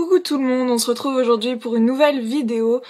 Coucou tout le monde, on se retrouve aujourd'hui pour une nouvelle vidéo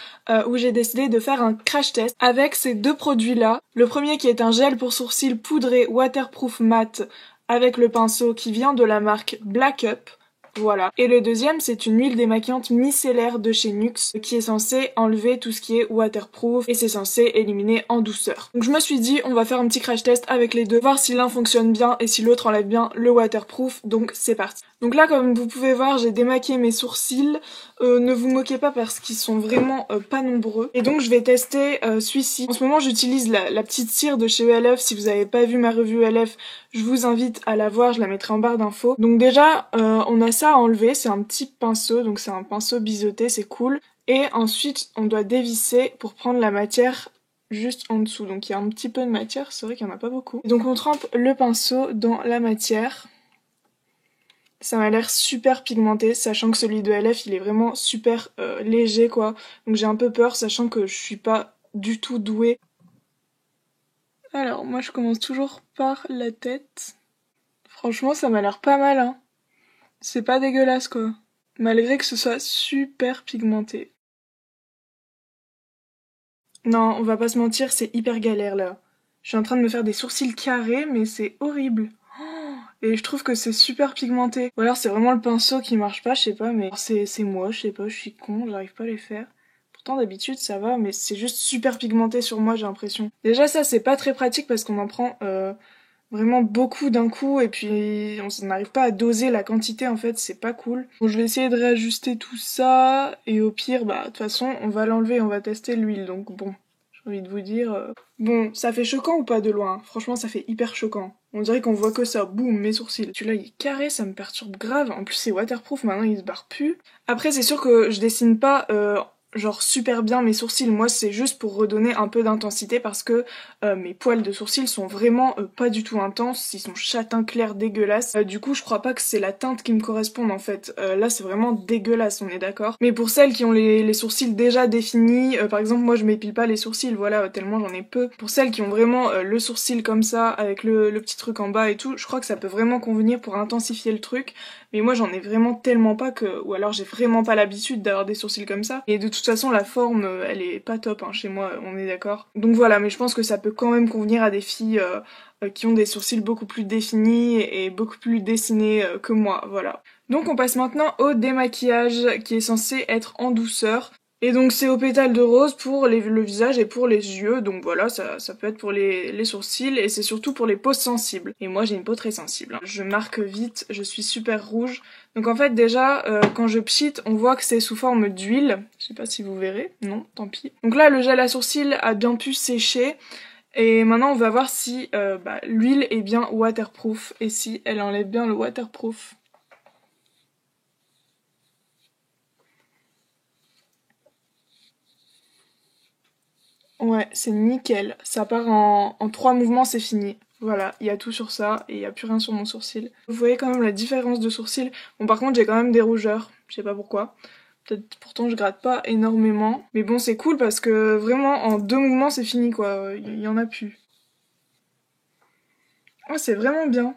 où j'ai décidé de faire un crash test avec ces deux produits là. Le premier qui est un gel pour sourcils poudré waterproof matte avec le pinceau qui vient de la marque Black Up. Voilà. Et le deuxième, c'est une huile démaquillante micellaire de chez Nuxe qui est censée enlever tout ce qui est waterproof et c'est censé éliminer en douceur. Donc je me suis dit, on va faire un petit crash test avec les deux, voir si l'un fonctionne bien et si l'autre enlève bien le waterproof. Donc c'est parti. Donc là, comme vous pouvez voir, j'ai démaquillé mes sourcils. Ne vous moquez pas parce qu'ils sont vraiment pas nombreux. Et donc je vais tester celui-ci. En ce moment, j'utilise la petite cire de chez ELF. Si vous n'avez pas vu ma revue ELF, je vous invite à la voir, je la mettrai en barre d'infos. Donc déjà, on a ça à enlever, c'est un petit pinceau, donc c'est un pinceau biseauté, c'est cool. Et ensuite, on doit dévisser pour prendre la matière juste en dessous. Donc il y a un petit peu de matière, c'est vrai qu'il n'y en a pas beaucoup. Et donc on trempe le pinceau dans la matière. Ça m'a l'air super pigmenté, sachant que celui de LF, il est vraiment super léger, quoi. Donc j'ai un peu peur, sachant que je suis pas du tout douée. Alors, moi je commence toujours par la tête. Franchement, ça m'a l'air pas mal, hein. C'est pas dégueulasse, quoi. Malgré que ce soit super pigmenté. Non, on va pas se mentir, c'est hyper galère, là. Je suis en train de me faire des sourcils carrés, mais c'est horrible. Et je trouve que c'est super pigmenté. Ou alors c'est vraiment le pinceau qui marche pas, je sais pas, mais c'est moi, je sais pas, je suis con, j'arrive pas à les faire. Pourtant d'habitude ça va, mais c'est juste super pigmenté sur moi, j'ai l'impression. Déjà ça c'est pas très pratique parce qu'on en prend vraiment beaucoup d'un coup et puis on n'arrive pas à doser la quantité en fait, c'est pas cool. Bon, je vais essayer de réajuster tout ça et au pire, bah de toute façon on va l'enlever, on va tester l'huile, donc bon. J'ai envie de vous dire... Bon, ça fait choquant ou pas de loin? Franchement, ça fait hyper choquant. On dirait qu'on voit que ça. Boum, mes sourcils. Celui-là, il est carré, ça me perturbe grave. En plus, c'est waterproof, maintenant, il se barre plus. Après, c'est sûr que je dessine pas... genre super bien mes sourcils, moi c'est juste pour redonner un peu d'intensité parce que mes poils de sourcils sont vraiment pas du tout intenses, ils sont châtain clair dégueulasses, du coup je crois pas que c'est la teinte qui me corresponde en fait, là c'est vraiment dégueulasse, on est d'accord. Mais pour celles qui ont les sourcils déjà définis, par exemple moi je m'épile pas les sourcils, voilà, tellement j'en ai peu. Pour celles qui ont vraiment le sourcil comme ça, avec le petit truc en bas et tout, je crois que ça peut vraiment convenir pour intensifier le truc, mais moi j'en ai vraiment tellement pas que, ou alors j'ai vraiment pas l'habitude d'avoir des sourcils comme ça, et de toute façon la forme elle est pas top hein, chez moi, on est d'accord. Donc voilà, mais je pense que ça peut quand même convenir à des filles qui ont des sourcils beaucoup plus définis et beaucoup plus dessinés que moi, voilà. Donc on passe maintenant au démaquillage qui est censé être en douceur. Et donc c'est au pétale de rose pour le visage et pour les yeux, donc voilà, ça peut être pour les sourcils et c'est surtout pour les peaux sensibles. Et moi j'ai une peau très sensible, hein. Je marque vite, je suis super rouge. Donc en fait déjà, quand je pchite, on voit que c'est sous forme d'huile. Je sais pas si vous verrez, non, tant pis. Donc là le gel à sourcils a bien pu sécher. Et maintenant on va voir si l'huile est bien waterproof et si elle enlève bien le waterproof. Ouais, c'est nickel. Ça part en 3 mouvements, c'est fini. Voilà, il y a tout sur ça et il n'y a plus rien sur mon sourcil. Vous voyez quand même la différence de sourcil. Bon, par contre, j'ai quand même des rougeurs. Je sais pas pourquoi. Peut-être pourtant je gratte pas énormément. Mais bon, c'est cool parce que vraiment, en 2 mouvements, c'est fini quoi. Il y en a plus. Oh, c'est vraiment bien.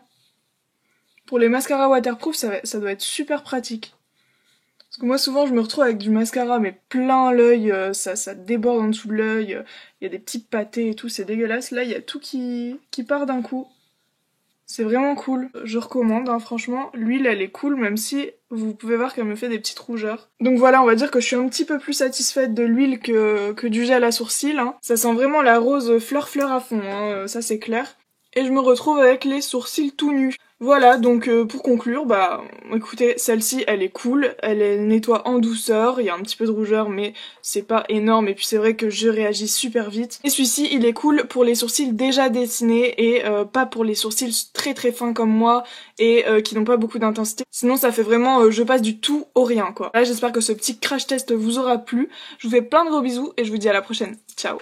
Pour les mascaras waterproof, ça doit être super pratique. Parce que moi souvent je me retrouve avec du mascara mais plein l'œil, ça déborde en dessous de l'œil, il y a des petits pâtés et tout, c'est dégueulasse. Là il y a tout qui part d'un coup. C'est vraiment cool. Je recommande, hein, franchement. L'huile elle est cool même si vous pouvez voir qu'elle me fait des petites rougeurs. Donc voilà, on va dire que je suis un petit peu plus satisfaite de l'huile que du gel à sourcils. Hein. Ça sent vraiment la rose fleur à fond, hein, ça c'est clair. Et je me retrouve avec les sourcils tout nus. Voilà, donc pour conclure, bah écoutez, celle-ci elle est cool, elle nettoie en douceur, il y a un petit peu de rougeur mais c'est pas énorme et puis c'est vrai que je réagis super vite. Et celui-ci il est cool pour les sourcils déjà dessinés et pas pour les sourcils très très fins comme moi et qui n'ont pas beaucoup d'intensité. Sinon ça fait vraiment je passe du tout au rien quoi. Là j'espère que ce petit crash test vous aura plu, je vous fais plein de gros bisous et je vous dis à la prochaine. Ciao.